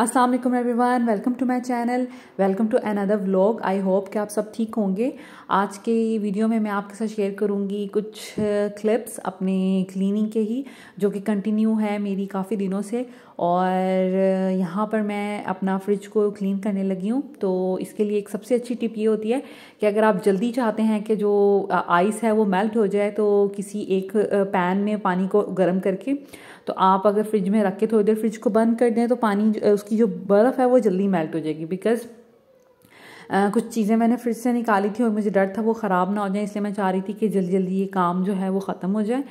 अस्सलाम वालेकुम everyone, welcome to my channel, welcome to another vlog. I hope कि आप सब ठीक होंगे। आज के वीडियो में मैं आपके साथ शेयर करूंगी कुछ क्लिप्स अपने क्लीनिंग के ही, जो कि कंटिन्यू है मेरी काफ़ी दिनों से। और यहाँ पर मैं अपना फ्रिज को क्लीन करने लगी हूँ। तो इसके लिए एक सबसे अच्छी टिप ये होती है कि अगर आप जल्दी चाहते हैं कि जो आइस है वो मेल्ट हो जाए, तो किसी एक पैन में पानी को गर्म करके तो आप अगर फ्रिज में रख के थोड़ी देर फ्रिज को बंद कर दें तो पानी उसकी जो बर्फ़ है वो जल्दी मेल्ट हो जाएगी। बिकॉज़ कुछ चीज़ें मैंने फ्रिज से निकाली थी और मुझे डर था वो ख़राब ना हो जाए, इसलिए मैं चाह रही थी कि जल्दी जल्दी ये काम जो है वो ख़त्म हो जाए।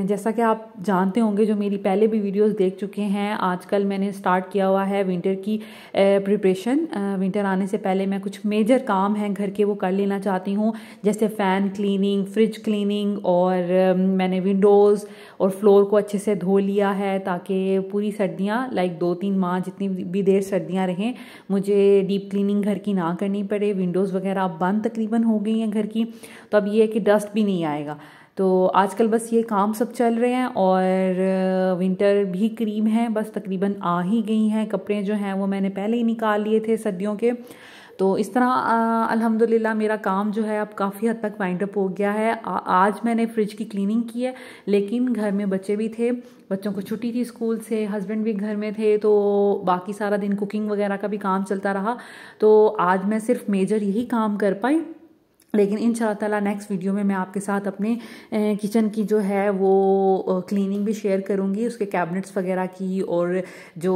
जैसा कि आप जानते होंगे, जो मेरी पहले भी वीडियोस देख चुके हैं, आजकल मैंने स्टार्ट किया हुआ है विंटर की प्रिपरेशन। विंटर आने से पहले मैं कुछ मेजर काम हैं घर के वो कर लेना चाहती हूँ, जैसे फ़ैन क्लीनिंग, फ्रिज क्लीनिंग, और मैंने विंडोज़ और फ्लोर को अच्छे से धो लिया है ताकि पूरी सर्दियाँ लाइक 2-3 माह जितनी भी देर सर्दियाँ रहें मुझे डीप क्लीनिंग घर की ना करनी पड़े। विंडोज़ वगैरह अब बंद तकरीबन हो गई हैं घर की, तो अब ये है कि डस्ट भी नहीं आएगा। तो आजकल बस ये काम सब चल रहे हैं और विंटर भी करीब है, बस तकरीबन आ ही गई हैं। कपड़े जो हैं वो मैंने पहले ही निकाल लिए थे सर्दियों के। तो इस तरह अल्हम्दुलिल्लाह मेरा काम जो है अब काफ़ी हद तक वाइंड अप हो गया है। आज मैंने फ्रिज की क्लीनिंग की है, लेकिन घर में बच्चे भी थे, बच्चों को छुट्टी थी स्कूल से, हस्बैंड भी घर में थे, तो बाकी सारा दिन कुकिंग वगैरह का भी काम चलता रहा। तो आज मैं सिर्फ मेजर यही काम कर पाई, लेकिन इंशाअल्लाह ताला नेक्स्ट वीडियो में मैं आपके साथ अपने किचन की जो है वो क्लीनिंग भी शेयर करूँगी, उसके कैबिनेट्स वगैरह की, और जो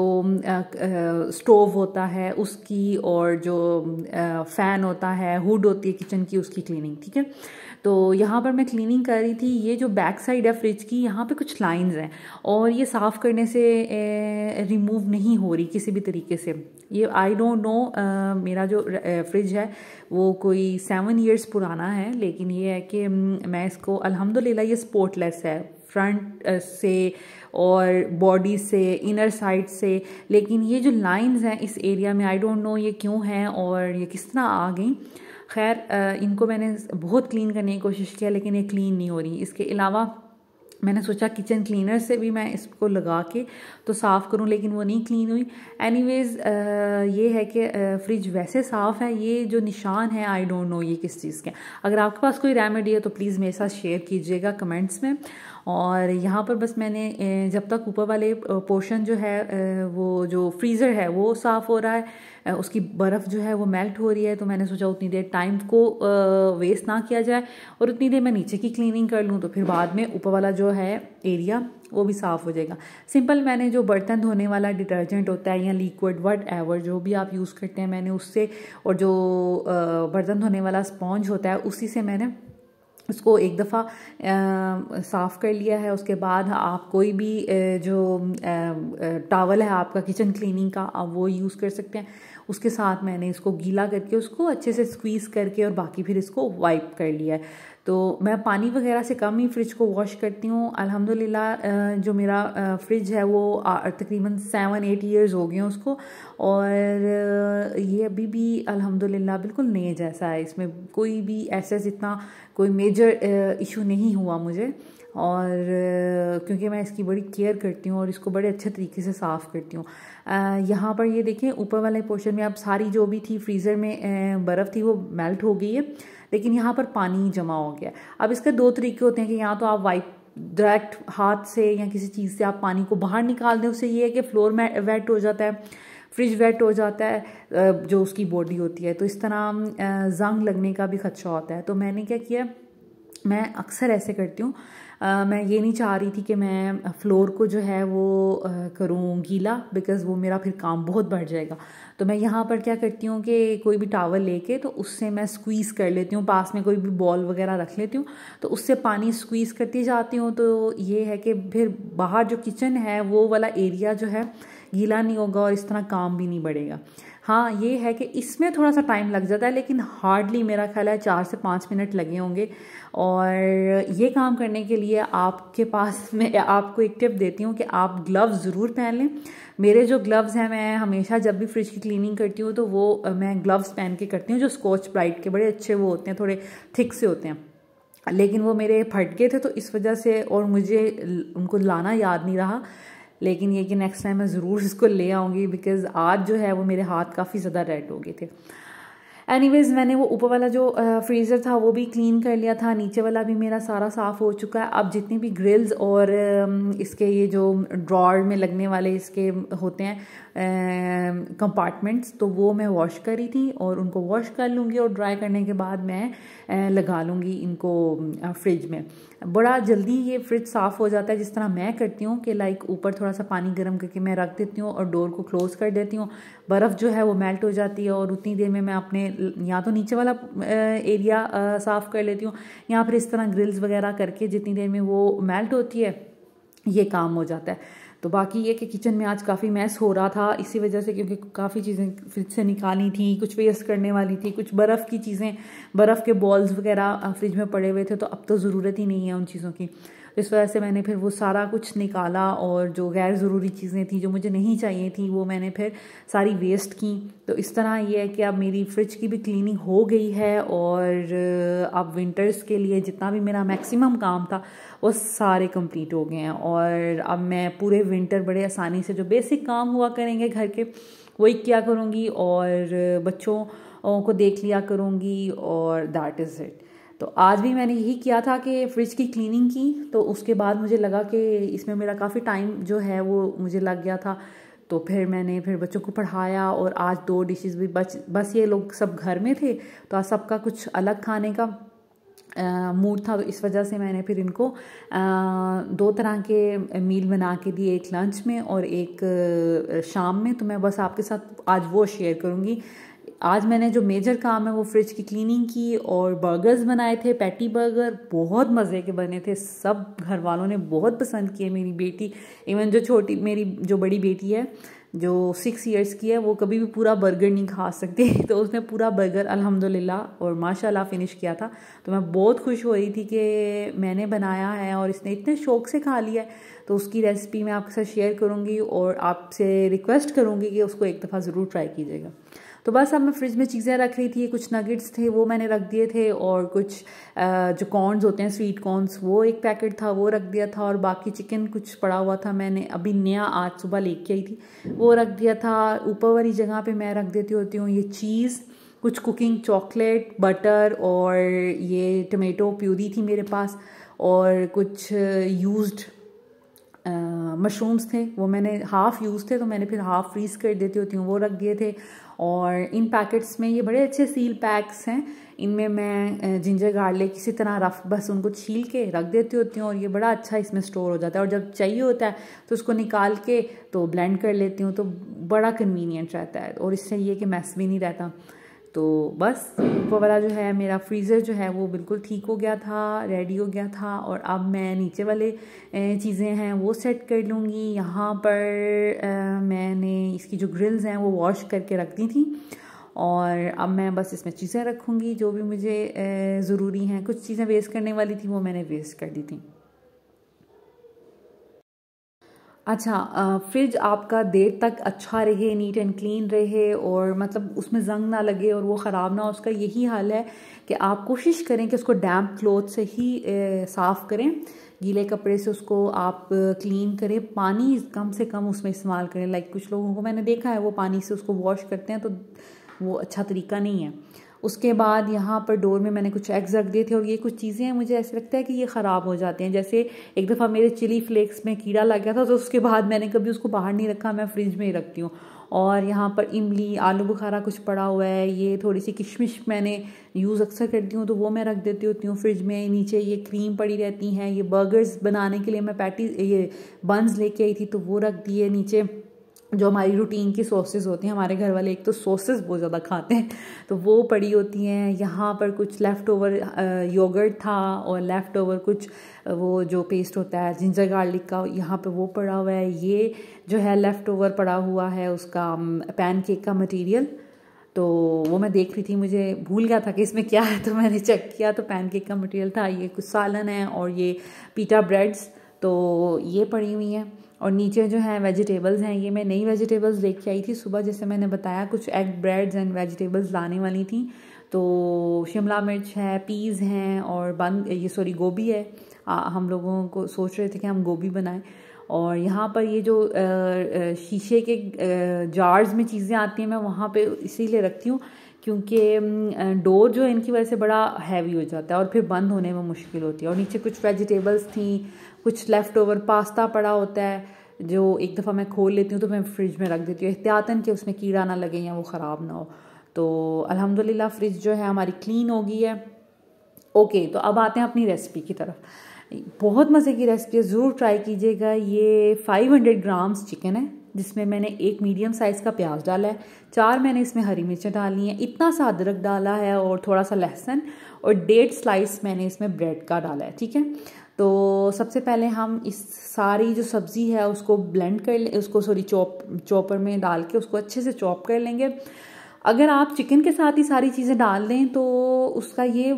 स्टोव होता है उसकी, और जो फ़ैन होता है, हुड होती है किचन की, उसकी क्लीनिंग। ठीक है, तो यहाँ पर मैं क्लीनिंग कर रही थी। ये जो बैक साइड है फ्रिज की, यहाँ पे कुछ लाइंस हैं और ये साफ़ करने से रिमूव नहीं हो रही किसी भी तरीके से। ये आई डोंट नो, मेरा जो फ्रिज है वो कोई 7 इयर्स पुराना है, लेकिन ये है कि मैं इसको अल्हम्दुलिल्लाह ये स्पॉटलेस है फ्रंट से और बॉडी से, इनर साइड से, लेकिन ये जो लाइंस हैं इस एरिया में आई डोंट नो ये क्यों हैं और ये किस तरह आ गई। खैर इनको मैंने बहुत क्लीन करने की कोशिश किया, लेकिन ये क्लीन नहीं हो रही। इसके अलावा मैंने सोचा किचन क्लीनर से भी मैं इसको लगा के तो साफ़ करूं, लेकिन वो नहीं क्लीन हुई। एनीवेज़ ये है कि फ्रिज वैसे साफ़ है। ये जो निशान है आई डोंट नो ये किस चीज़ के। अगर आपके पास कोई रेमेडी है तो प्लीज़ मेरे साथ शेयर कीजिएगा कमेंट्स में। और यहाँ पर बस मैंने जब तक ऊपर वाले पोर्शन जो है वो जो फ्रीज़र है वो साफ़ हो रहा है, उसकी बर्फ़ जो है वो मेल्ट हो रही है, तो मैंने सोचा उतनी देर टाइम को वेस्ट ना किया जाए और उतनी देर मैं नीचे की क्लीनिंग कर लूँ, तो फिर बाद में ऊपर वाला जो है एरिया वो भी साफ़ हो जाएगा। सिंपल मैंने जो बर्तन धोने वाला डिटर्जेंट होता है या लिक्विड वट एवर जो भी आप यूज़ करते हैं, मैंने उससे, और जो बर्तन धोने वाला स्पॉन्ज होता है उसी से मैंने उसको एक दफ़ा साफ़ कर लिया है। उसके बाद आप कोई भी जो टॉवल है आपका किचन क्लीनिंग का, आप वो यूज़ कर सकते हैं। उसके साथ मैंने इसको गीला करके उसको अच्छे से स्क्वीज़ करके और बाकी फिर इसको वाइप कर लिया है। तो मैं पानी वगैरह से कम ही फ्रिज को वॉश करती हूँ। अल्हम्दुलिल्लाह जो मेरा फ्रिज है वो तकरीबन 7-8 इयर्स हो गए हैं उसको, और ये अभी भी अल्हम्दुलिल्लाह बिल्कुल नए जैसा है। इसमें कोई भी ऐसा जितना कोई मेजर इशू नहीं हुआ मुझे, और क्योंकि मैं इसकी बड़ी केयर करती हूँ और इसको बड़े अच्छे तरीके से साफ़ करती हूँ। यहाँ पर ये देखें ऊपर वाले पोर्शन में अब सारी जो भी थी फ्रीज़र में बर्फ़ थी वो मेल्ट हो गई है, लेकिन यहाँ पर पानी जमा हो गया। अब इसके 2 तरीके होते हैं कि या तो आप वाइप डायरेक्ट हाथ से या किसी चीज़ से आप पानी को बाहर निकाल दें, उससे ये है कि फ्लोर में वेट हो जाता है, फ्रिज वेट हो जाता है जो उसकी बॉडी होती है, तो इस तरह जंग लगने का भी खदशा होता है। तो मैंने क्या किया, मैं अक्सर ऐसे करती हूँ। मैं ये नहीं चाह रही थी कि मैं फ्लोर को जो है वो करूँ गीला, बिकॉज़ वो मेरा फिर काम बहुत बढ़ जाएगा। तो मैं यहाँ पर क्या करती हूँ कि कोई भी टॉवल लेके तो उससे मैं स्क्वीज़ कर लेती हूँ, पास में कोई भी बॉल वगैरह रख लेती हूँ, तो उससे पानी स्क्वीज़ करती जाती हूँ। तो ये है कि फिर बाहर जो किचन है वो वाला एरिया जो है गीला नहीं होगा और इस तरह काम भी नहीं बढ़ेगा। हाँ ये है कि इसमें थोड़ा सा टाइम लग जाता है, लेकिन हार्डली मेरा ख्याल है 4 से 5 मिनट लगे होंगे। और ये काम करने के लिए आपके पास मैं आपको एक टिप देती हूँ कि आप ग्लव्स ज़रूर पहन लें। मेरे जो ग्लव्स हैं, मैं हमेशा जब भी फ्रिज की क्लीनिंग करती हूँ तो वो मैं ग्लव्स पहन के करती हूँ, जो स्कॉच ब्राइट के बड़े अच्छे वो होते हैं, थोड़े थिक से होते हैं, लेकिन वो मेरे फट गए थे तो इस वजह से, और मुझे उनको लाना याद नहीं रहा, लेकिन ये कि नेक्स्ट टाइम मैं ज़रूर इसको ले आऊँगी, बिकॉज़ आज जो है वो मेरे हाथ काफ़ी ज़्यादा रेड हो गए थे। एनीवेज़ मैंने वो ऊपर वाला जो फ्रीज़र था वो भी क्लीन कर लिया था, नीचे वाला भी मेरा सारा साफ़ हो चुका है। अब जितनी भी ग्रिल्स और इसके ये जो ड्रॉर में लगने वाले इसके होते हैं कंपार्टमेंट्स, तो वो मैं वॉश करी थी और उनको वॉश कर लूँगी और ड्राई करने के बाद मैं लगा लूँगी इनको फ्रिज में। बड़ा जल्दी ये फ्रिज साफ़ हो जाता है, जिस तरह मैं करती हूँ कि लाइक ऊपर थोड़ा सा पानी गर्म करके मैं रख देती हूँ और डोर को क्लोज़ कर देती हूँ, बर्फ़ जो है वो मेल्ट हो जाती है और उतनी देर में मैं अपने या तो नीचे वाला एरिया साफ़ कर लेती हूँ या फिर इस तरह ग्रिल्स वगैरह करके जितनी देर में वो मेल्ट होती है ये काम हो जाता है। तो बाकी ये कि किचन में आज काफ़ी मैस हो रहा था इसी वजह से, क्योंकि काफ़ी चीज़ें फ्रिज से निकाली थी, कुछ वेस्ट करने वाली थी, कुछ बर्फ़ की चीज़ें, बर्फ़ के बॉल्स वगैरह फ्रिज में पड़े हुए थे, तो अब तो ज़रूरत ही नहीं है उन चीज़ों की। इस वजह से मैंने फिर वो सारा कुछ निकाला और जो गैर ज़रूरी चीज़ें थी जो मुझे नहीं चाहिए थी वो मैंने फिर सारी वेस्ट की। तो इस तरह ये है कि अब मेरी फ्रिज की भी क्लीनिंग हो गई है और अब विंटर्स के लिए जितना भी मेरा मैक्सिमम काम था वो सारे कंप्लीट हो गए हैं और अब मैं पूरे विंटर बड़े आसानी से जो बेसिक काम हुआ करेंगे घर के वही किया करूँगी और बच्चों को देख लिया करूँगी और दैट इज़ इट। तो आज भी मैंने यही किया था कि फ्रिज की क्लीनिंग की, तो उसके बाद मुझे लगा कि इसमें मेरा काफ़ी टाइम जो है वो मुझे लग गया था, तो फिर मैंने बच्चों को पढ़ाया और आज 2 डिशेस भी बस ये लोग सब घर में थे तो आज सबका कुछ अलग खाने का मूड था, तो इस वजह से मैंने फिर इनको 2 तरह के मील बना के दिए, एक लंच में और एक शाम में। तो मैं बस आपके साथ आज वो शेयर करूँगी। आज मैंने जो मेजर काम है वो फ्रिज की क्लीनिंग की और बर्गर्स बनाए थे, पैटी बर्गर बहुत मज़े के बने थे, सब घर वालों ने बहुत पसंद किए। मेरी बेटी इवन जो मेरी जो बड़ी बेटी है जो 6 इयर्स की है वो कभी भी पूरा बर्गर नहीं खा सकती तो उसने पूरा बर्गर अल्हम्दुलिल्लाह और माशाल्लाह फिनिश किया था। तो मैं बहुत खुश हो रही थी कि मैंने बनाया है और इसने इतने शौक से खा लिया है। तो उसकी रेसिपी मैं आपके साथ शेयर करूँगी और आपसे रिक्वेस्ट करूँगी कि उसको एक दफ़ा ज़रूर ट्राई कीजिएगा। तो बस अब मैं फ्रिज में चीज़ें रख रही थी, कुछ नगेट्स थे वो मैंने रख दिए थे और कुछ जो कॉर्न्स होते हैं स्वीट कॉर्न्स वो एक पैकेट था वो रख दिया था और बाकी चिकन कुछ पड़ा हुआ था, मैंने अभी नया आज सुबह लेके आई थी वो रख दिया था। ऊपर वाली जगह पे मैं रख देती होती हूँ ये चीज़, कुछ कुकिंग चॉकलेट, बटर और ये टमेटो प्यूरी थी मेरे पास और कुछ यूज्ड मशरूम्स थे वो मैंने हाफ़ यूज़ थे तो मैंने फिर हाफ़ फ्रीज़ कर देती होती हूँ वो रख दिए थे। और इन पैकेट्स में ये बड़े अच्छे सील पैक्स हैं, इनमें मैं जिंजर गार्लिक किसी तरह रफ बस उनको छील के रख देती होती हूँ और ये बड़ा अच्छा इसमें स्टोर हो जाता है और जब चाहिए होता है तो उसको निकाल के तो ब्लेंड कर लेती हूँ, तो बड़ा कन्वीनियंट रहता है और इससे ये कि मैस भी नहीं रहता। तो बस ऊपर वाला जो है मेरा फ्रीज़र जो है वो बिल्कुल ठीक हो गया था, रेडी हो गया था और अब मैं नीचे वाले चीज़ें हैं वो सेट कर लूँगी। यहाँ पर मैंने इसकी जो ग्रिल्स हैं वो वॉश करके रख दी थी और अब मैं बस इसमें चीज़ें रखूँगी जो भी मुझे ज़रूरी हैं। कुछ चीज़ें वेस्ट करने वाली थी वो मैंने वेस्ट कर दी थी। अच्छा, फ्रिज आपका देर तक अच्छा रहे, नीट एंड क्लीन रहे और मतलब उसमें जंग ना लगे और वो ख़राब ना हो, उसका यही हाल है कि आप कोशिश करें कि उसको डैम्प क्लॉथ से ही साफ़ करें, गीले कपड़े से उसको आप क्लीन करें, पानी कम से कम उसमें इस्तेमाल करें। लाइक कुछ लोगों को मैंने देखा है वो पानी से उसको वॉश करते हैं तो वो अच्छा तरीका नहीं है। उसके बाद यहाँ पर डोर में मैंने कुछ एग्स रख दिए थे और ये कुछ चीज़ें हैं मुझे ऐसे लगता है कि ये ख़राब हो जाते हैं। जैसे एक दफ़ा मेरे चिली फ्लेक्स में कीड़ा लग गया था तो उसके बाद मैंने कभी उसको बाहर नहीं रखा, मैं फ्रिज में ही रखती हूँ। और यहाँ पर इमली, आलू बुखारा कुछ पड़ा हुआ है, ये थोड़ी सी किशमिश मैंने यूज़ अक्सर करती हूँ तो वो मैं रख देती होती हूँ फ्रिज में। नीचे ये क्रीम पड़ी रहती हैं, ये बर्गर्स बनाने के लिए मैं ये बन्स लेके आई थी तो वो रख दिए। नीचे जो हमारी रूटीन की सॉसेस होती हैं, हमारे घर वाले एक तो सॉसेस बहुत ज़्यादा खाते हैं तो वो पड़ी होती हैं। यहाँ पर कुछ लेफ़्ट ओवर योगर्ट था और लेफ़्ट ओवर कुछ वो जो पेस्ट होता है जिंजर गार्लिक का, यहाँ पे वो पड़ा हुआ है। ये जो है लेफ़्ट ओवर पड़ा हुआ है उसका पैनकेक का मटेरियल, तो वो मैं देख रही थी, मुझे भूल गया था कि इसमें क्या है तो मैंने चेक किया तो पैनकेक का मटेरियल था। ये कुछ सालन है और ये पीटा ब्रेड्स, तो ये पड़ी हुई हैं। और नीचे जो है वेजिटेबल्स हैं, ये मैं नई वेजिटेबल्स लेके आई थी सुबह, जैसे मैंने बताया कुछ एग ब्रेड्स एंड वेजिटेबल्स लाने वाली थी। तो शिमला मिर्च है, पीज़ हैं और गोभी है। हम लोगों को सोच रहे थे कि हम गोभी बनाएं। और यहाँ पर ये जो शीशे के जार्स में चीज़ें आती हैं मैं वहाँ पे इसीलिए रखती हूँ क्योंकि डोर जो है इनकी वजह से बड़ा हैवी हो जाता है और फिर बंद होने में मुश्किल होती है। और नीचे कुछ वेजिटेबल्स थी, कुछ लेफ़्ट ओवर पास्ता पड़ा होता है जो एक दफ़ा मैं खोल लेती हूँ तो मैं फ्रिज में रख देती हूँ एहतियातन कि उसमें कीड़ा ना लगे या वो ख़राब ना हो। तो अल्हम्दुलिल्लाह फ्रिज जो है हमारी क्लीन हो गई है। ओके, तो अब आते हैं अपनी रेसिपी की तरफ। बहुत मज़े की रेसिपी है, ज़रूर ट्राई कीजिएगा। ये 500 ग्राम्स चिकन है जिसमें मैंने एक मीडियम साइज़ का प्याज डाला है, 4 मैंने इसमें हरी मिर्चें डाली हैं, इतना सा अदरक डाला है और थोड़ा सा लहसुन और 1.5 स्लाइस मैंने इसमें ब्रेड का डाला है। ठीक है, तो सबसे पहले हम इस सारी जो सब्ज़ी है उसको ब्लेंड कर ले, उसको चॉपर में डाल के उसको अच्छे से चॉप कर लेंगे। अगर आप चिकन के साथ ही सारी चीज़ें डाल दें तो उसका ये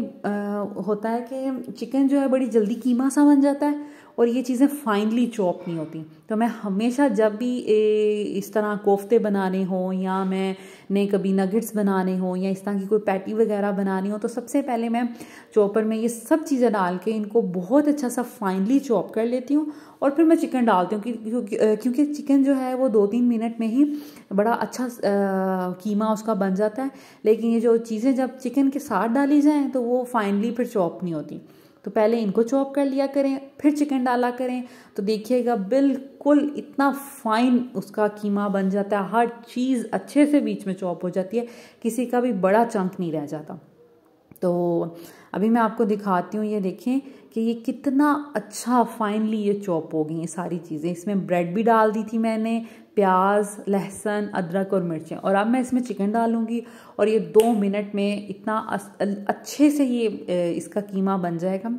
होता है कि चिकन जो है बड़ी जल्दी कीमा सा बन जाता है और ये चीज़ें फाइनली चॉप नहीं होती। तो मैं हमेशा जब भी इस तरह कोफ्ते बनाने हों या मैंने कभी नगेट्स बनाने हों या इस तरह की कोई पैटी वगैरह बनानी हो तो सबसे पहले मैं चॉपर में ये सब चीज़ें डाल के इनको बहुत अच्छा सा फाइनली चॉप कर लेती हूँ और फिर मैं चिकन डालती हूँ क्योंकि चिकन जो है वो 2-3 मिनट में ही बड़ा अच्छा कीमा उसका बन जाता है। लेकिन ये जो चीज़ें जब चिकन के साथ डाली जाएँ तो वो फाइनली फिर चॉप नहीं होती। तो पहले इनको चॉप कर लिया करें फिर चिकन डाला करें तो देखिएगा बिल्कुल इतना फाइन उसका कीमा बन जाता है, हर चीज़ अच्छे से बीच में चॉप हो जाती है, किसी का भी बड़ा चंक नहीं रह जाता। तो अभी मैं आपको दिखाती हूँ, ये देखें कि ये कितना अच्छा फाइनली ये चॉप हो गई ये सारी चीज़ें। इसमें ब्रेड भी डाल दी थी मैंने, प्याज, लहसुन, अदरक और मिर्चें, और अब मैं इसमें चिकन डालूंगी और ये 2 मिनट में इतना अच्छे से ये इसका कीमा बन जाएगा।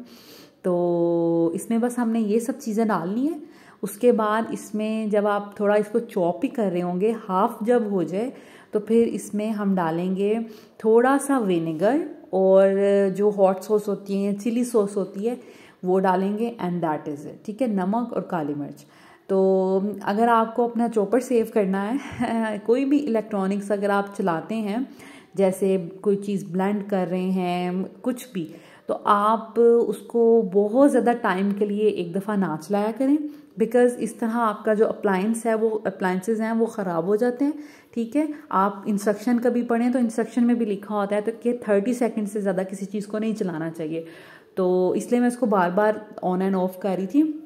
तो इसमें बस हमने ये सब चीज़ें डालनी है। उसके बाद इसमें जब आप थोड़ा इसको चॉप ही कर रहे होंगे, हाफ जब हो जाए तो फिर इसमें हम डालेंगे थोड़ा सा विनेगर और जो हॉट सॉस होती है, चिली सॉस होती है वो डालेंगे एंड दैट इज़ इट। ठीक है, नमक और काली मिर्च। तो अगर आपको अपना चॉपर सेव करना है कोई भी इलेक्ट्रॉनिक्स अगर आप चलाते हैं, जैसे कोई चीज़ ब्लेंड कर रहे हैं कुछ भी, तो आप उसको बहुत ज़्यादा टाइम के लिए एक दफ़ा ना चलाया करें, बिकॉज़ इस तरह आपका जो अप्लाइंसेस हैं वो ख़राब हो जाते हैं। ठीक है, आप इंस्ट्रक्शन कभी पढ़ें तो इंस्ट्रक्शन में भी लिखा होता है तो कि 30 सेकंड से ज़्यादा किसी चीज़ को नहीं चलाना चाहिए। तो इसलिए मैं इसको बार बार ऑन एंड ऑफ कर रही थी।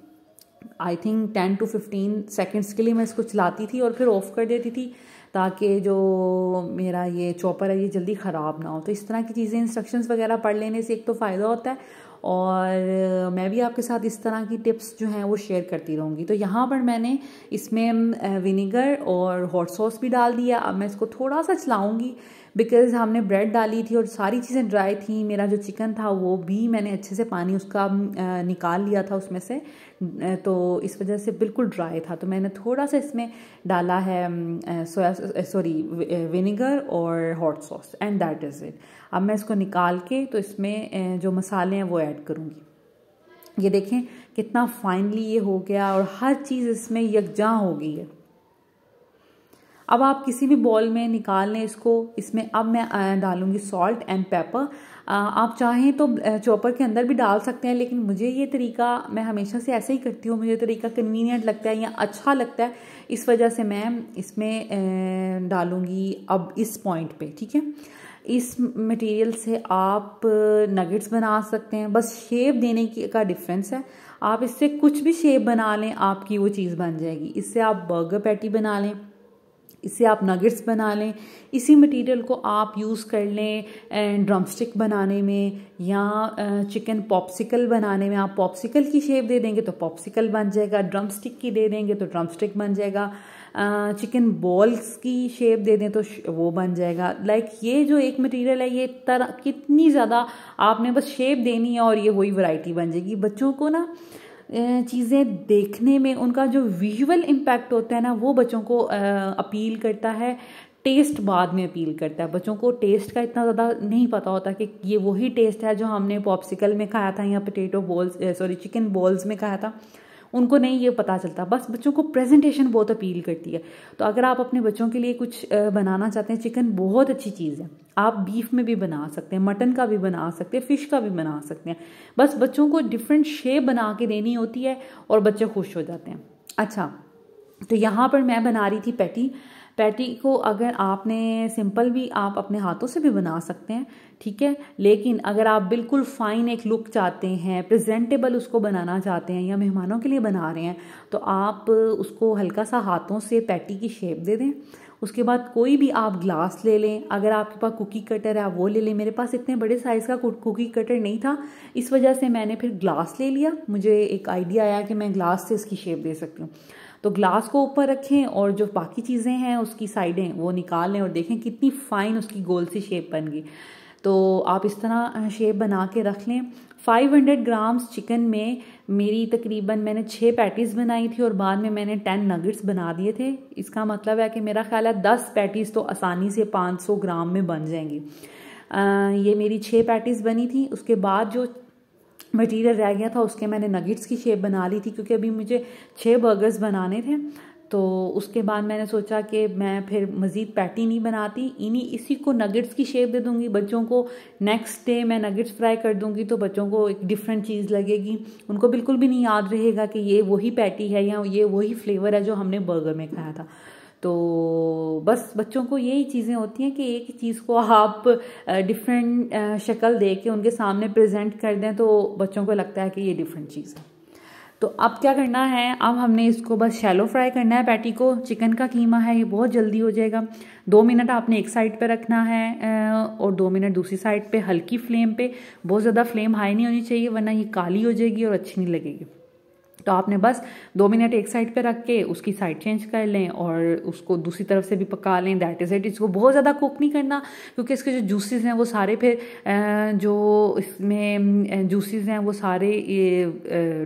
आई थिंक 10 to 15 सेकेंड्स के लिए मैं इसको चलाती थी और फिर ऑफ़ कर देती थी ताकि जो मेरा ये चॉपर है ये जल्दी ख़राब ना हो। तो इस तरह की चीज़ें इंस्ट्रक्शंस वगैरह पढ़ लेने से एक तो फ़ायदा होता है और मैं भी आपके साथ इस तरह की टिप्स जो हैं वो शेयर करती रहूँगी। तो यहाँ पर मैंने इसमें विनेगर और हॉट सॉस भी डाल दिया। अब मैं इसको थोड़ा सा चलाऊँगी बिकॉज़ हमने ब्रेड डाली थी और सारी चीज़ें ड्राई थी। मेरा जो चिकन था वो भी मैंने अच्छे से पानी उसका निकाल लिया था उसमें से, तो इस वजह से बिल्कुल ड्राई था। तो मैंने थोड़ा सा इसमें डाला है विनेगर और hot sauce and that is it. अब मैं इसको निकाल के तो इसमें जो मसाले हैं वो ऐड करूँगी। ये देखें कितना फाइनली ये हो गया और हर चीज़ इसमें यकजा हो गई है। अब आप किसी भी बॉल में निकाल लें इसको। इसमें अब मैं डालूंगी सॉल्ट एंड पेपर। आप चाहें तो चॉपर के अंदर भी डाल सकते हैं, लेकिन मुझे ये तरीका, मैं हमेशा से ऐसे ही करती हूँ, मुझे तरीका कन्वीनियंट लगता है या अच्छा लगता है, इस वजह से मैं इसमें डालूंगी अब इस पॉइंट पे। ठीक है, इस मटेरियल से आप नगेट्स बना सकते हैं, बस शेप देने की का डिफरेंस है। आप इससे कुछ भी शेप बना लें आपकी वो चीज़ बन जाएगी। इससे आप बर्गर पैटी बना लें, इससे आप नगेट्स बना लें, इसी मटेरियल को आप यूज़ कर लें ड्रमस्टिक बनाने में या चिकन पॉप्सिकल बनाने में। आप पॉप्सिकल की शेप दे देंगे तो पॉप्सिकल बन जाएगा, ड्रमस्टिक की दे देंगे तो ड्रमस्टिक बन जाएगा, चिकन बॉल्स की शेप दे दें तो वो बन जाएगा। लाइक ये जो एक मटेरियल है ये तरह कितनी ज़्यादा आपने बस शेप देनी है और ये वही वैरायटी बन जाएगी। बच्चों को ना चीज़ें देखने में उनका जो विजुअल इम्पैक्ट होता है ना वो बच्चों को अपील करता है, टेस्ट बाद में अपील करता है। बच्चों को टेस्ट का इतना ज़्यादा नहीं पता होता कि ये वही टेस्ट है जो हमने पॉप्सिकल में खाया था या चिकन बॉल्स में खाया था, उनको नहीं ये पता चलता। बस बच्चों को प्रेजेंटेशन बहुत अपील करती है। तो अगर आप अपने बच्चों के लिए कुछ बनाना चाहते हैं, चिकन बहुत अच्छी चीज़ है, आप बीफ में भी बना सकते हैं, मटन का भी बना सकते हैं, फ़िश का भी बना सकते हैं। बस बच्चों को डिफरेंट शेप बना के देनी होती है और बच्चे खुश हो जाते हैं। अच्छा, तो यहाँ पर मैं बना रही थी पैटी। पैटी को अगर आपने सिंपल भी आप अपने हाथों से भी बना सकते हैं, ठीक है, लेकिन अगर आप बिल्कुल फाइन एक लुक चाहते हैं, प्रेजेंटेबल उसको बनाना चाहते हैं या मेहमानों के लिए बना रहे हैं, तो आप उसको हल्का सा हाथों से पैटी की शेप दे दें। उसके बाद कोई भी आप ग्लास ले लें, अगर आपके पास कुकी कटर है आप वो ले लें। मेरे पास इतने बड़े साइज़ का कुकी कटर नहीं था, इस वजह से मैंने फिर ग्लास ले लिया। मुझे एक आइडिया आया कि मैं ग्लास से इसकी शेप दे सकती हूँ। तो ग्लास को ऊपर रखें और जो बाकी चीज़ें हैं उसकी साइडें वो निकाल लें और देखें कितनी फाइन उसकी गोल सी शेप बन गई। तो आप इस तरह शेप बना के रख लें। 500 ग्राम्स चिकन में मेरी तकरीबन मैंने 6 पैटीज़ बनाई थी और बाद में मैंने 10 नगेट्स बना दिए थे। इसका मतलब है कि मेरा ख्याल है 10 पैटीज़ तो आसानी से 500 ग्राम में बन जाएंगी। ये मेरी 6 पैटीज़ बनी थी। उसके बाद जो मटीरियल रह गया था उसके मैंने नगेट्स की शेप बना ली थी, क्योंकि अभी मुझे 6 बर्गर्स बनाने थे। तो उसके बाद मैंने सोचा कि मैं फिर मज़ीद पैटी नहीं बनाती, इसी को नगेट्स की शेप दे दूंगी। बच्चों को नेक्स्ट डे मैं नगेट्स फ्राई कर दूंगी तो बच्चों को एक डिफरेंट चीज़ लगेगी, उनको बिल्कुल भी नहीं याद रहेगा कि ये वही पैटी है या ये वही फ्लेवर है जो हमने बर्गर में खाया था। तो बस बच्चों को यही चीज़ें होती हैं कि एक ही चीज़ को आप डिफरेंट शक्ल दे के उनके सामने प्रेजेंट कर दें तो बच्चों को लगता है कि ये डिफरेंट चीज़ है। तो अब क्या करना है, अब हमने इसको बस शैलो फ्राई करना है पैटी को। चिकन का कीमा है, ये बहुत जल्दी हो जाएगा। 2 मिनट आपने एक साइड पे रखना है और 2 मिनट दूसरी साइड पे हल्की फ्लेम पे। बहुत ज़्यादा फ्लेम हाई नहीं होनी चाहिए वरना ये काली हो जाएगी और अच्छी नहीं लगेगी। तो आपने बस 2 मिनट एक साइड पे रख के उसकी साइड चेंज कर लें और उसको दूसरी तरफ से भी पका लें। That is it. इसको बहुत ज़्यादा कुक नहीं करना, क्योंकि इसके जो जूसेस हैं वो सारे फिर जो इसमें जूसेस हैं वो सारे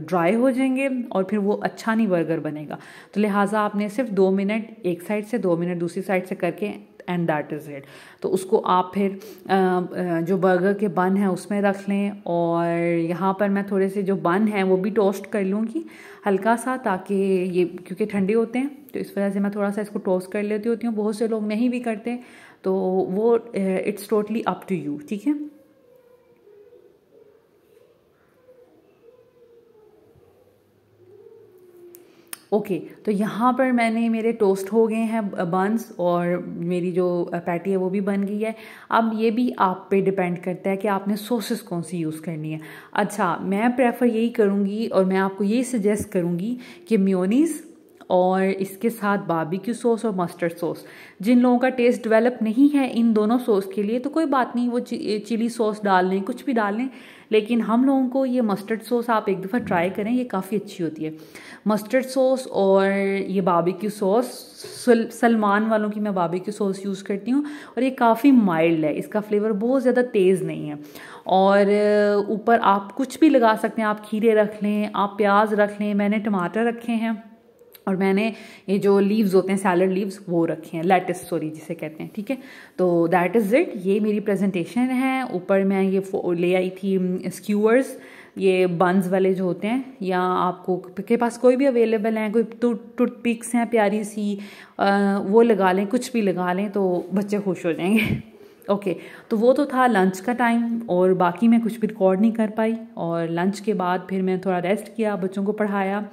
ड्राई हो जाएंगे और फिर वो अच्छा नहीं बर्गर बनेगा। तो लिहाजा आपने सिर्फ 2 मिनट एक साइड से 2 मिनट दूसरी साइड से करके एंड दैट इज़ इट। तो उसको आप फिर जो बर्गर के बन हैं उसमें रख लें और यहाँ पर मैं थोड़े से जो बन हैं वो भी टोस्ट कर लूँगी हल्का सा, ताकि ये क्योंकि ठंडे होते हैं तो इस वजह से मैं थोड़ा सा इसको टोस्ट कर लेती होती हूँ। बहुत से लोग नहीं भी करते, तो वो it's totally up to you, ठीक है। ओके, तो यहाँ पर मैंने मेरे टोस्ट हो गए हैं बंस और मेरी जो पैटी है वो भी बन गई है। अब ये भी आप पे डिपेंड करता है कि आपने सॉसेस कौन सी यूज़ करनी है। अच्छा, मैं प्रेफर यही करूँगी और मैं आपको यही सजेस्ट करूँगी कि मेयोनीज़ और इसके साथ बारबेक्यू सॉस और मस्टर्ड सॉस। जिन लोगों का टेस्ट डेवलप नहीं है इन दोनों सॉस के लिए तो कोई बात नहीं, वो चिली सॉस डाल लें, कुछ भी डाल लें, लेकिन हम लोगों को ये मस्टर्ड सॉस आप एक दफ़ा ट्राई करें, ये काफ़ी अच्छी होती है। मस्टर्ड सॉस और ये बारबेक्यू सॉस, सलमान वालों की मैं बारबेक्यू सॉस यूज़ करती हूँ और ये काफ़ी माइल्ड है, इसका फ्लेवर बहुत ज़्यादा तेज़ नहीं है। और ऊपर आप कुछ भी लगा सकते हैं, आप खीरे रख लें, आप प्याज रख लें, मैंने टमाटर रखे हैं और मैंने ये जो लीव्स होते हैं सैलड लीव्स वो रखे हैं, लेटस सॉरी जिसे कहते हैं, ठीक है। तो दैट इज़ इट। ये मेरी प्रेजेंटेशन है। ऊपर मैं ये ले आई थी स्क्यूअर्स, ये बंस वाले जो होते हैं, या आपको के पास कोई भी अवेलेबल हैं, कोई टूथपिक्स हैं प्यारी सी, वो लगा लें, कुछ भी लगा लें तो बच्चे खुश हो जाएंगे। ओके, तो वो तो था लंच का टाइम और बाकी मैं कुछ भी रिकॉर्ड नहीं कर पाई। और लंच के बाद फिर मैं थोड़ा रेस्ट किया, बच्चों को पढ़ाया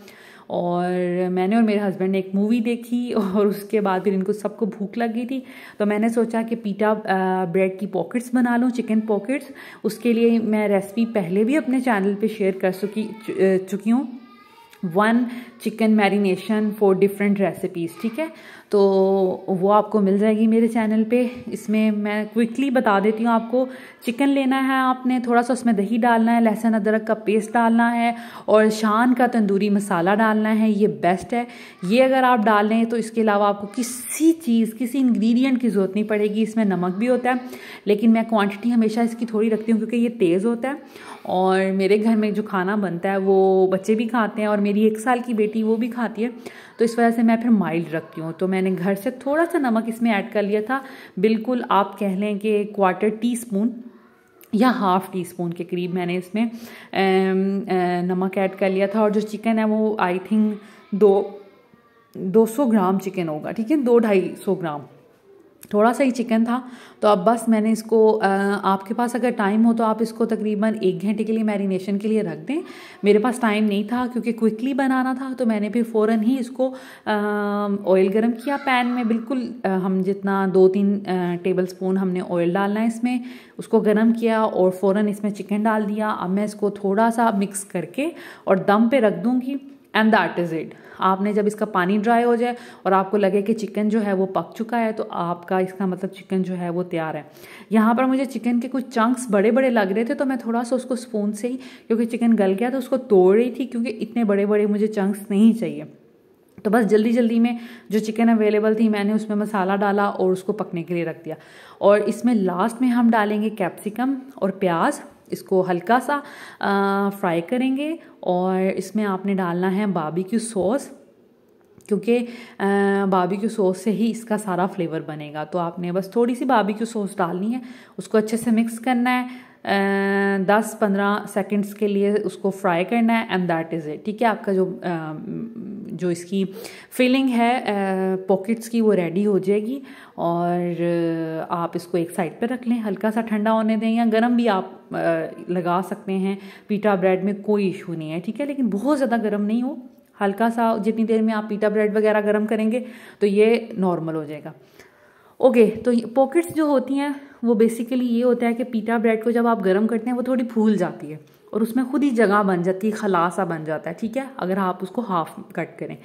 और मैंने और मेरे हस्बैंड ने एक मूवी देखी और उसके बाद फिर इनको सबको भूख लग गई थी तो मैंने सोचा कि पीटा ब्रेड की पॉकेट्स बना लूँ, चिकन पॉकेट्स। उसके लिए मैं रेसिपी पहले भी अपने चैनल पे शेयर कर चुकी हूँ, 1 chicken marination for different recipes, ठीक है। तो वो आपको मिल जाएगी मेरे चैनल पे। इसमें मैं क्विकली बता देती हूँ आपको। चिकन लेना है आपने, थोड़ा सा उसमें दही डालना है, लहसुन अदरक का पेस्ट डालना है और शान का तंदूरी मसाला डालना है, ये बेस्ट है। ये अगर आप डाल लें तो इसके अलावा आपको किसी इंग्रेडिएंट की ज़रूरत नहीं पड़ेगी। इसमें नमक भी होता है लेकिन मैं क्वांटिटी हमेशा इसकी थोड़ी रखती हूँ क्योंकि ये तेज़ होता है और मेरे घर में जो खाना बनता है वो बच्चे भी खाते हैं और मेरी 1 साल की बेटी वो भी खाती है, तो इस वजह से मैं फिर माइल्ड रखती हूँ। तो मैंने घर से थोड़ा सा नमक इसमें ऐड कर लिया था, बिल्कुल आप कह लें कि 1/4 टीस्पून या 1/2 टीस्पून के करीब मैंने इसमें नमक ऐड कर लिया था। और जो चिकन है वो आई थिंक 200 ग्राम चिकन होगा, ठीक है, 200-250 ग्राम। थोड़ा सा ही चिकन था। तो अब बस मैंने इसको आपके पास अगर टाइम हो तो आप इसको तकरीबन 1 घंटे के लिए मैरिनेशन के लिए रख दें। मेरे पास टाइम नहीं था क्योंकि क्विकली बनाना था, तो मैंने फिर फ़ौरन ही इसको ऑयल गरम किया पैन में। बिल्कुल हम जितना 2-3 टेबल स्पून हमने ऑयल डालना है इसमें, उसको गर्म किया और फ़ौरन इसमें चिकन डाल दिया। अब मैं इसको थोड़ा सा मिक्स करके और दम पे रख दूँगी एंड दैट इज़ इट। आपने जब इसका पानी ड्राई हो जाए और आपको लगे कि चिकन जो है वो पक चुका है, तो आपका इसका मतलब चिकन जो है वो तैयार है। यहाँ पर मुझे चिकन के कुछ चंक्स बड़े बड़े लग रहे थे, तो मैं थोड़ा सा उसको स्पून से ही, क्योंकि चिकन गल गया तो उसको तोड़ रही थी, क्योंकि इतने बड़े बड़े मुझे चंक्स नहीं चाहिए। तो बस जल्दी जल्दी में जो चिकन अवेलेबल थी मैंने उसमें मसाला डाला और उसको पकने के लिए रख दिया। और इसमें लास्ट में हम डालेंगे कैप्सिकम और प्याज, इसको हल्का सा फ्राई करेंगे। और इसमें आपने डालना है बारबेक्यू सॉस, क्योंकि बारबेक्यू सॉस से ही इसका सारा फ्लेवर बनेगा। तो आपने बस थोड़ी सी बारबेक्यू सॉस डालनी है, उसको अच्छे से मिक्स करना है, 10-15 सेकंड्स के लिए उसको फ्राई करना है एंड दैट इज़ इट। ठीक है, आपका जो इसकी फिलिंग है पॉकेट्स की वो रेडी हो जाएगी। और आप इसको एक साइड पे रख लें, हल्का सा ठंडा होने दें, या गरम भी आप लगा सकते हैं। पीटा ब्रेड में कोई इशू नहीं है, ठीक है, लेकिन बहुत ज़्यादा गरम नहीं हो, हल्का सा। जितनी देर में आप पीटा ब्रेड वगैरह गरम करेंगे तो ये नॉर्मल हो जाएगा। ओके, तो पॉकेट्स जो होती हैं वो बेसिकली ये होता है कि पीटा ब्रेड को जब आप गर्म करते हैं वो थोड़ी फूल जाती है और उसमें खुद ही जगह बन जाती है, खलासा बन जाता है। ठीक है, अगर आप उसको हाफ कट करें।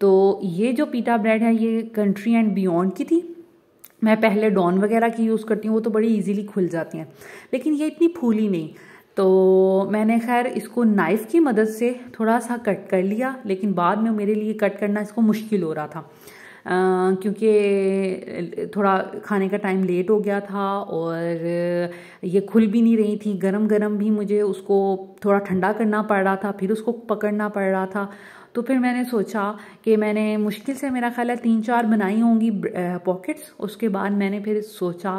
तो ये जो पीटा ब्रेड है ये कंट्री एंड बियॉन्ड की थी। मैं पहले डॉन वगैरह की यूज़ करती हूँ, वो तो बड़ी इजीली खुल जाती हैं, लेकिन ये इतनी फूली नहीं। तो मैंने खैर इसको नाइफ़ की मदद से थोड़ा सा कट कर लिया, लेकिन बाद में मेरे लिए कट करना इसको मुश्किल हो रहा था, क्योंकि थोड़ा खाने का टाइम लेट हो गया था और ये खुल भी नहीं रही थी। गरम गरम भी मुझे उसको थोड़ा ठंडा करना पड़ रहा था, फिर उसको पकड़ना पड़ रहा था। तो फिर मैंने सोचा कि मैंने मुश्किल से मेरा ख्याल है 3-4 बनाई होंगी पॉकेट्स। उसके बाद मैंने फिर सोचा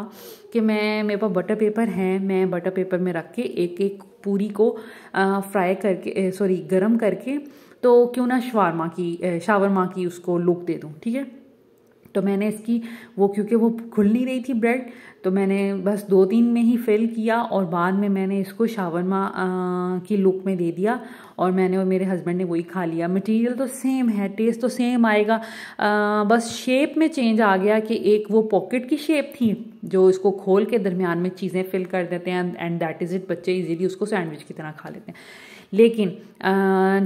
कि मेरे पास बटर पेपर है, मैं बटर पेपर में रख के एक एक पूरी को फ्राई करके गरम करके, तो क्यों ना शावरमा की उसको लुक दे दूँ। ठीक है, तो मैंने इसकी क्योंकि वो खुल नहीं रही थी ब्रेड, तो मैंने बस 2-3 में ही फिल किया और बाद में मैंने इसको शावरमा की लुक में दे दिया और मैंने और मेरे हस्बैंड ने वही खा लिया। मटेरियल तो सेम है, टेस्ट तो सेम आएगा, बस शेप में चेंज आ गया कि एक वो पॉकेट की शेप थी जो इसको खोल के दरमियान में चीज़ें फिल कर देते हैं एंड दैट इज़ इट। बच्चे इजीली उसको सैंडविच की तरह खा लेते हैं। लेकिन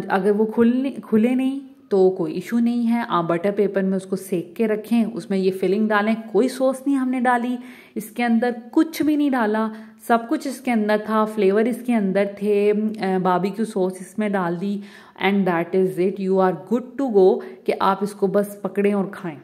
अगर वो खुले नहीं तो कोई इशू नहीं है, आप बटर पेपर में उसको सेक के रखें, उसमें ये फिलिंग डालें। कोई सॉस नहीं हमने डाली इसके अंदर, कुछ भी नहीं डाला, सब कुछ इसके अंदर था, फ्लेवर इसके अंदर थे, बारबेक्यू सॉस इसमें डाल दी and that is it. You are good to go कि आप इसको बस पकड़ें और खाएं।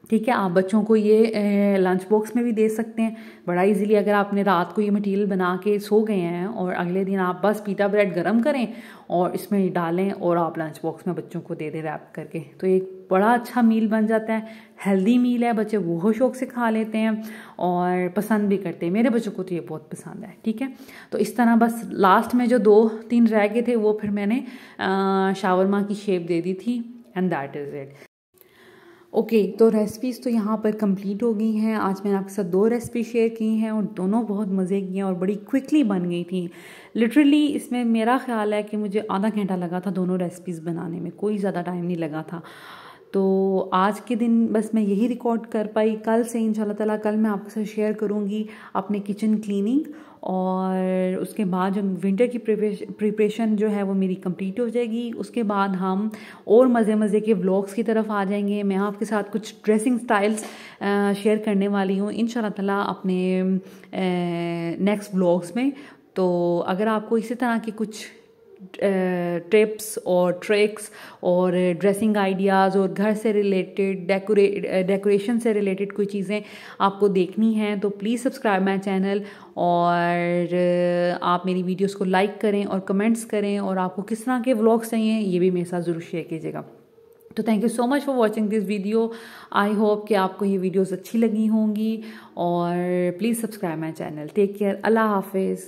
ठीक है, आप बच्चों को ये लंच बॉक्स में भी दे सकते हैं बड़ा इजीली। अगर आपने रात को ये मटेरियल बना के सो गए हैं और अगले दिन आप बस पीटा ब्रेड गरम करें और इसमें डालें और आप लंच बॉक्स में बच्चों को दे दें रैप करके, तो एक बड़ा अच्छा मील बन जाता है। हेल्दी मील है, बच्चे वो शौक से खा लेते हैं और पसंद भी करते हैं। मेरे बच्चों को तो ये बहुत पसंद है। ठीक है, तो इस तरह बस लास्ट में जो 2-3 रह गए थे वो फिर मैंने शावरमा की शेप दे दी थी and that is it. Okay, तो रेसिपीज़ तो यहाँ पर कंप्लीट हो गई हैं। आज मैंने आपके साथ 2 रेसिपी शेयर की हैं और दोनों बहुत मज़े की हैं और बड़ी क्विकली बन गई थी। लिटरली इसमें मेरा ख्याल है कि मुझे आधा घंटा लगा था दोनों रेसिपीज़ बनाने में, कोई ज़्यादा टाइम नहीं लगा था। तो आज के दिन बस मैं यही रिकॉर्ड कर पाई। कल से इंशाल्लाह ताला कल मैं आपके साथ शेयर करूँगी अपने किचन क्लीनिंग, और उसके बाद जो विंटर की प्रिपरेशन जो है वो मेरी कंप्लीट हो जाएगी। उसके बाद हम और मज़े के व्लॉग्स की तरफ आ जाएंगे। मैं आपके साथ कुछ ड्रेसिंग स्टाइल्स शेयर करने वाली हूँ इंशाल्लाह ताला अपने नेक्स्ट व्लॉग्स में। तो अगर आपको इसी तरह की कुछ टिप्स और ट्रिक्स और ड्रेसिंग आइडियाज़ और घर से रिलेटेड डेकोरेशन से रिलेटेड कोई चीज़ें आपको देखनी हैं तो प्लीज़ सब्सक्राइब माय चैनल, और आप मेरी वीडियोस को लाइक करें और कमेंट्स करें, और आपको किस तरह के व्लॉग्स चाहिए ये भी मेरे साथ ज़रूर शेयर कीजिएगा। तो thank you so much for watching this video. I hope कि आपको ये वीडियोस अच्छी लगी होंगी, और please subscribe my channel. Take care, अल्लाह हाफिज़।